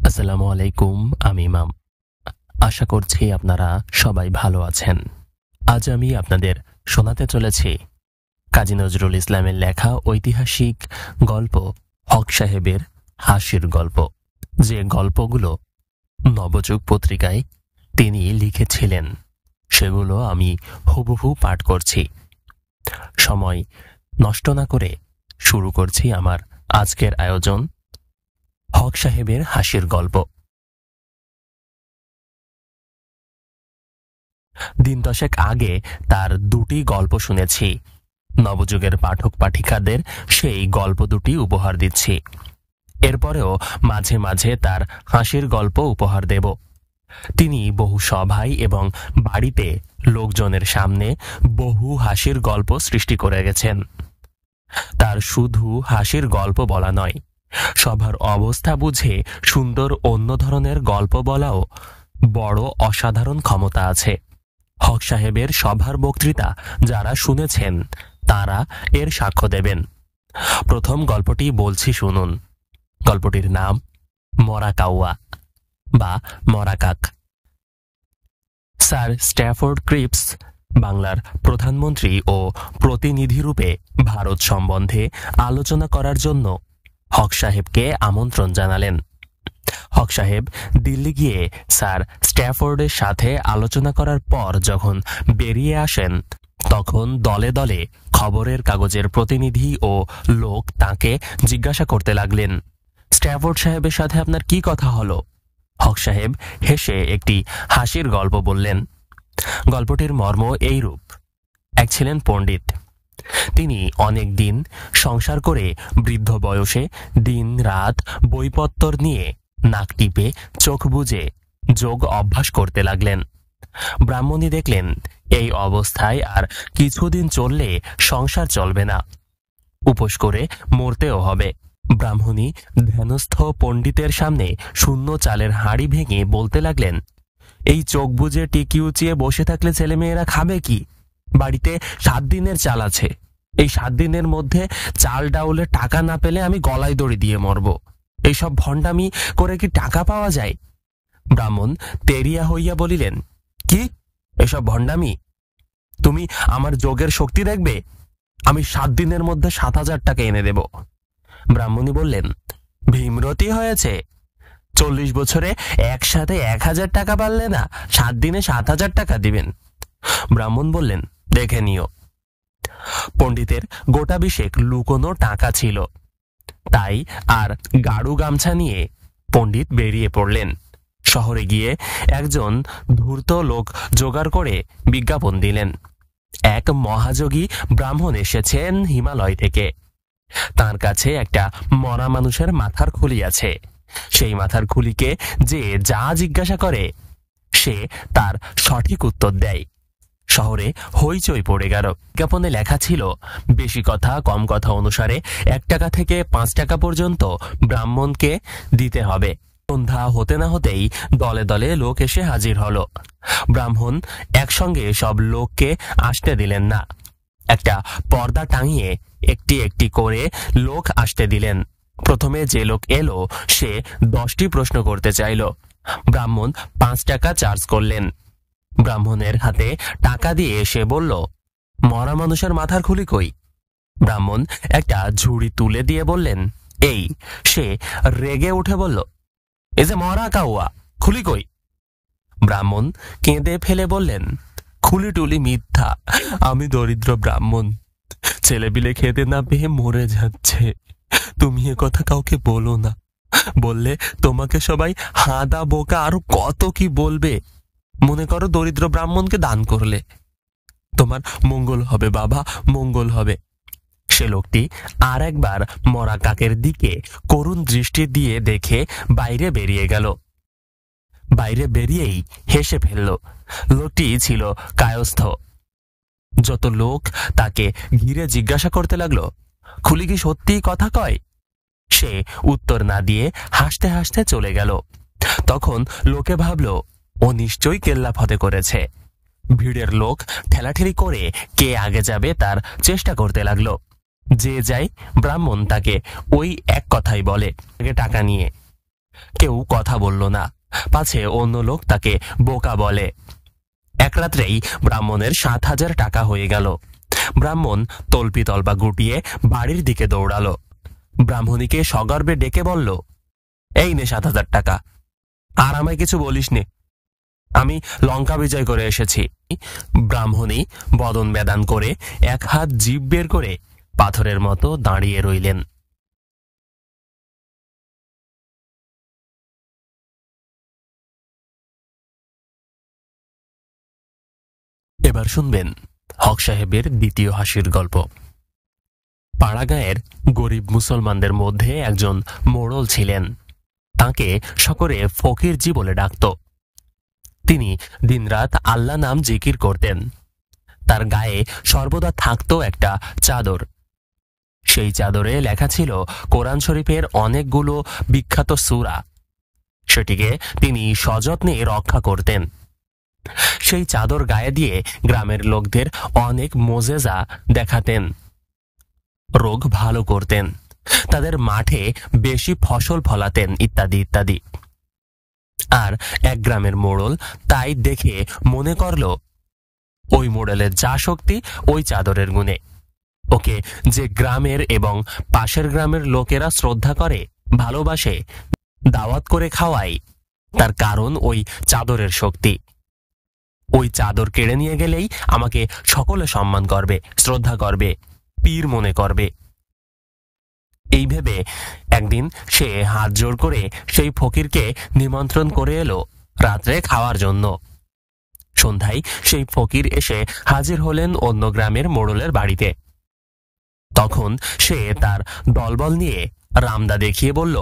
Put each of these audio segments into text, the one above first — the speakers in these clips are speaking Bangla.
আসসালামু আলাইকুম। আমি ইমাম। আশা করছি আপনারা সবাই ভালো আছেন। আজ আমি আপনাদের শোনাতে চলেছি কাজী নজরুল ইসলামের লেখা ঐতিহাসিক গল্প হক সাহেবের হাসির গল্প, যে গল্পগুলো নবযুগ পত্রিকায় তিনি লিখেছিলেন সেগুলো আমি হুবহু পাঠ করছি। সময় নষ্ট না করে শুরু করছি আমার আজকের আয়োজন হক সাহেবের হাসির গল্প। দিন দশেক আগে তার দুটি গল্প শুনেছি। নবযুগের পাঠক পাঠিকাদের সেই গল্প দুটি উপহার দিচ্ছি। এরপরেও মাঝে মাঝে তার হাসির গল্প উপহার দেব। তিনি বহু সভায় এবং বাড়িতে লোকজনের সামনে বহু হাসির গল্প সৃষ্টি করে গেছেন। তার শুধু হাসির গল্প বলা নয়, সবার অবস্থা বুঝে সুন্দর অন্য ধরনের গল্প বলাও বড় অসাধারণ ক্ষমতা আছে। হক সাহেবের সভার বক্তৃতা যারা শুনেছেন তারা এর সাক্ষ্য দেবেন। প্রথম গল্পটি বলছি, শুনুন। গল্পটির নাম মরা কাউয়া বা মরা কাক। স্যার স্ট্যাফোর্ড ক্রিপস বাংলার প্রধানমন্ত্রী ও প্রতিনিধিরূপে ভারত সম্বন্ধে আলোচনা করার জন্য হক সাহেবকে আমন্ত্রণ জানালেন। হক সাহেব দিল্লি গিয়ে স্যার স্ট্যাফোর্ডের সাথে আলোচনা করার পর যখন বেরিয়ে আসেন, তখন দলে দলে খবরের কাগজের প্রতিনিধি ও লোক তাকে জিজ্ঞাসা করতে লাগলেন, স্ট্যাফোর্ড সাহেবের সাথে আপনার কি কথা হলো? হক সাহেব হেসে একটি হাসির গল্প বললেন। গল্পটির মর্ম এইরূপ। এক ছিলেন পণ্ডিত। তিনি অনেক দিন সংসার করে বৃদ্ধ বয়সে দিন রাত বইপত্তর নিয়ে নাক টিপে চোখ বুজে যোগ অভ্যাস করতে লাগলেন। ব্রাহ্মণী দেখলেন এই অবস্থায় আর কিছুদিন চললে সংসার চলবে না, উপোস করে মরতেও হবে। ব্রাহ্মণী ধ্যানস্থ পণ্ডিতের সামনে শূন্য চালের হাঁড়ি ভেঙে বলতে লাগলেন, এই চোখ বুজে টিকি উঁচিয়ে বসে থাকলে ছেলেমেয়েরা খাবে কি? বাড়িতে 7 দিনের চাল আছে। এই 7 দিনের মধ্যে চাল ডাউলে টাকা না পেলে আমি গলায় দড়ি দিয়ে মরব। এইসব ভণ্ডামি করে কি টাকা পাওয়া যায়? ব্রাহ্মণ তেরিয়া হইয়া বলিলেন, কি এসব ভণ্ডামি? তুমি আমার যোগের শক্তি দেখবে। আমি 7 দিনের মধ্যে 7,000 টাকা এনে দেব। ব্রাহ্মণী বললেন, ভীমরতি হয়েছে? 40 বছরে একসাথে 1,000 টাকা পারলে না 7 দিনে 7,000 টাকা দিবেন? ব্রাহ্মণ বললেন, দেখে নিও। পণ্ডিতের গোটা বিশেক লুকোনো টাকা ছিল, তাই আর গাড়ু গামছা নিয়ে পণ্ডিত বেরিয়ে পড়লেন। শহরে গিয়ে একজন ধূর্ত লোক জোগাড় করে বিজ্ঞাপন দিলেন, এক মহাযোগী ব্রাহ্মণ এসেছেন হিমালয় থেকে। তার কাছে একটা মরা মানুষের মাথার খুলি আছে। সেই মাথার খুলিকে যে যা জিজ্ঞাসা করে সে তার সঠিক উত্তর দেয়। শহরে হইচই পড়ে গেল। বিজ্ঞাপনে লেখা ছিল, বেশি কথা কম কথা অনুসারে 1 টাকা থেকে 5 টাকা পর্যন্ত ব্রাহ্মণকে দিতে হবে। সন্ধ্যা হতে না হতেই দলে দলে লোক এসে হাজির হলো। ব্রাহ্মণ একসঙ্গে সব লোককে আসতে দিলেন না। একটা পর্দা টাঙিয়ে একটি একটি করে লোক আসতে দিলেন। প্রথমে যে লোক এলো সে 10টি প্রশ্ন করতে চাইল। ব্রাহ্মণ 5 টাকা চার্জ করলেন। ব্রাহ্মণের হাতে টাকা দিয়ে সে বলল, মরা মানুষের মাথার খুলি কই? ব্রাহ্মণ একটা ঝুড়ি তুলে দিয়ে বললেন, এই। সে রেগে উঠে বলল, এ যে মরা কাউয়া, খুলি কই? ব্রাহ্মণ কেঁদে ফেলে বললেন, খুলি টুলি মিথ্যা, আমি দরিদ্র ব্রাহ্মণ, ছেলেপিলে খেতে না পেয়ে মরে যাচ্ছে। তুমি এ কথা কাউকে বলো না, বললে তোমাকে সবাই হাঁদা বোকা আরো কত কি বলবে। মনে করো দরিদ্র ব্রাহ্মণকে দান করলে তোমার মঙ্গল হবে বাবা, মঙ্গল হবে। সে লোকটি আর একবার মরা কাকের দিকে করুণ দৃষ্টি দিয়ে দেখে বাইরে বেরিয়ে গেল। বাইরে বেরিয়েই হেসে ফেলল। লোকটি ছিল কায়স্থ। যত লোক তাকে ঘিরে জিজ্ঞাসা করতে লাগলো, খুলি কি সত্যিই কথা কয়? সে উত্তর না দিয়ে হাসতে হাসতে চলে গেল। তখন লোকে ভাবল, ও নিশ্চয়ই কেল্লা ফতে করেছে। ভিড়ের লোক ঠেলাঠেলি করে কে আগে যাবে তার চেষ্টা করতে লাগলো। যে যায় ব্রাহ্মণ তাকে ওই এক কথাই বলে, টাকা নিয়ে। কেউ কথা বলল না, পাছে অন্য লোক তাকে বোকা বলে। এক রাত্রেই ব্রাহ্মণের 7,000 টাকা হয়ে গেল। ব্রাহ্মণ তল্পিতল্পা গুটিয়ে বাড়ির দিকে দৌড়ালো। ব্রাহ্মণীকে সগর্বে ডেকে বলল, এই নে 7,000 টাকা, আর আমায় কিছু বলিস নে, আমি লঙ্কা বিজয় করে এসেছি। ব্রাহ্মণী বদন বেদান করে এক হাত জিভ বের করে পাথরের মতো দাঁড়িয়ে রইলেন। এবার শুনবেন হক সাহেবের দ্বিতীয় হাসির গল্প। পাড়াগাঁয়ের গরিব মুসলমানদের মধ্যে একজন মোড়ল ছিলেন। তাকে সকলে ফকিরজি বলে ডাকত। তিনি দিনরাত আল্লাহ নাম জিকির করতেন। তার গায়ে সর্বদা থাকত একটা চাদর। সেই চাদরে লেখা ছিল কোরআন শরীফের অনেকগুলো বিখ্যাত সূরা। সেটিকে তিনি সযত্নে রক্ষা করতেন। সেই চাদর গায়ে দিয়ে গ্রামের লোকদের অনেক মোজেজা দেখাতেন, রোগ ভালো করতেন, তাদের মাঠে বেশি ফসল ফলাতেন, ইত্যাদি ইত্যাদি। আর এক গ্রামের মোড়ল তাই দেখে মনে করল, ওই মোড়লের যা শক্তি ওই চাদরের গুণে। ওকে যে গ্রামের এবং পাশের গ্রামের লোকেরা শ্রদ্ধা করে, ভালোবাসে, দাওয়াত করে খাওয়ায়, তার কারণ ওই চাদরের শক্তি। ওই চাদর কেড়ে নিয়ে গেলেই আমাকে সকলে সম্মান করবে, শ্রদ্ধা করবে, পীর মনে করবে। এই ভেবে একদিন সে হাত জোর করে সেই ফকিরকে নিমন্ত্রণ করে এলো রাত্রে খাওয়ার জন্য। সন্ধ্যায় সেই ফকির এসে হাজির হলেন অন্য গ্রামের মোড়লের বাড়িতে। তখন সে তার দলবল নিয়ে রামদা দেখিয়ে বলল,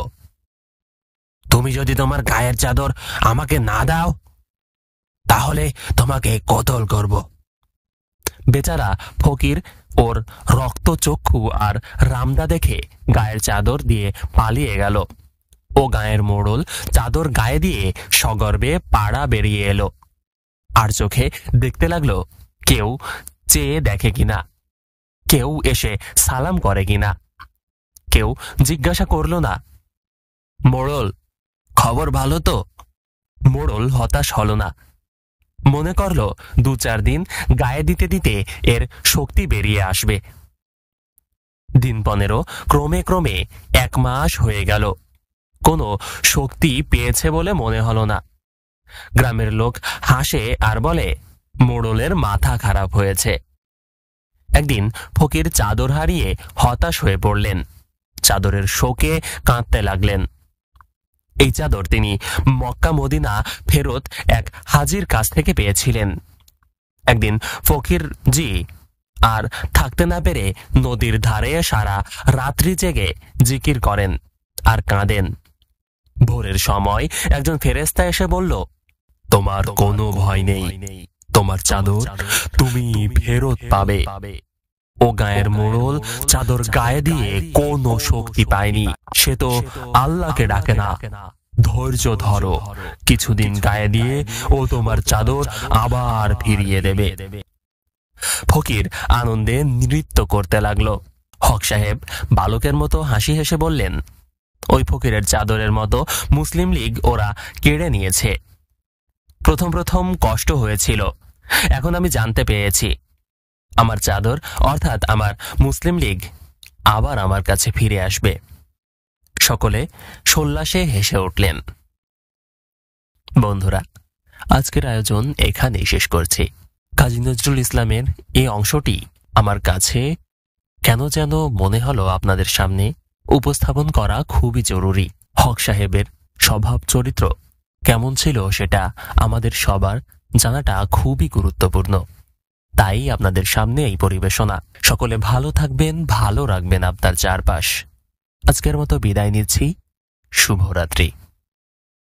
তুমি যদি তোমার গায়ের চাদর আমাকে না দাও তাহলে তোমাকে কতল করব। বেচারা ফকির ওর রক্তচক্ষু আর রামদা দেখে গায়ের চাদর দিয়ে পালিয়ে গেল। ও গায়ের মোড়ল চাদর গায়ে দিয়ে সগর্বে পাড়া বেরিয়ে এলো। আর চোখে দেখতে লাগলো কেউ চেয়ে দেখে কিনা, কেউ এসে সালাম করে কিনা। কেউ জিজ্ঞাসা করল না, মোড়ল খবর ভালো তো? মোড়ল হতাশ হল না, মনে করল 2-4 দিন গায়ে দিতে দিতে এর শক্তি বেরিয়ে আসবে। দিন 15 ক্রমে ক্রমে 1 মাস হয়ে গেল। কোনো শক্তি পেয়েছে বলে মনে হলো না। গ্রামের লোক হাসে আর বলে, মোড়লের মাথা খারাপ হয়েছে। একদিন ফকির চাদর হারিয়ে হতাশ হয়ে পড়লেন। চাদরের শোকে কাঁদতে লাগলেন। এই চাদর তিনি মক্কা মদিনা ফেরত এক হাজির কাছ থেকে পেয়েছিলেন। একদিন ফকির জি আর থাকতে না পেরে নদীর ধারে সারা রাত্রি জেগে জিকির করেন আর কাঁদেন। ভোরের সময় একজন ফেরেশতা এসে বলল, তোমার কোনো ভয় নেই, তোমার চাদর তুমি ফেরত পাবে। ও গায়ের মোড়ল চাদর গায়ে দিয়ে কোনো শক্তি পায়নি। সে তো আল্লাহকে ডাকে না। ধৈর্য ধরো, কিছুদিন গায়ে দিয়ে ও তোমার চাদর আবার ফিরিয়ে দেবে। ফকির আনন্দে নৃত্য করতে লাগলো। হক সাহেব বালকের মতো হাসি হেসে বললেন, ওই ফকিরের চাদরের মতো মুসলিম লীগ ওরা কেড়ে নিয়েছে। প্রথম প্রথম কষ্ট হয়েছিল, এখন আমি জানতে পেরেছি আমার চাদর অর্থাৎ আমার মুসলিম লীগ আবার আমার কাছে ফিরে আসবে। সকলে সোল্লাসে হেসে উঠলেন। বন্ধুরা, আজকের আয়োজন এখানেই শেষ করছি। কাজী নজরুল ইসলামের এই অংশটি আমার কাছে কেন যেন মনে হলো আপনাদের সামনে উপস্থাপন করা খুবই জরুরি। হক সাহেবের স্বভাব চরিত্র কেমন ছিল সেটা আমাদের সবার জানাটা খুবই গুরুত্বপূর্ণ। তাই আপনাদের সামনে এই পরিবেশনা। সকলে ভালো থাকবেন, ভালো রাখবেন আপনার চারপাশ। আজকের মতো বিদায় নিচ্ছি। শুভরাত্রি।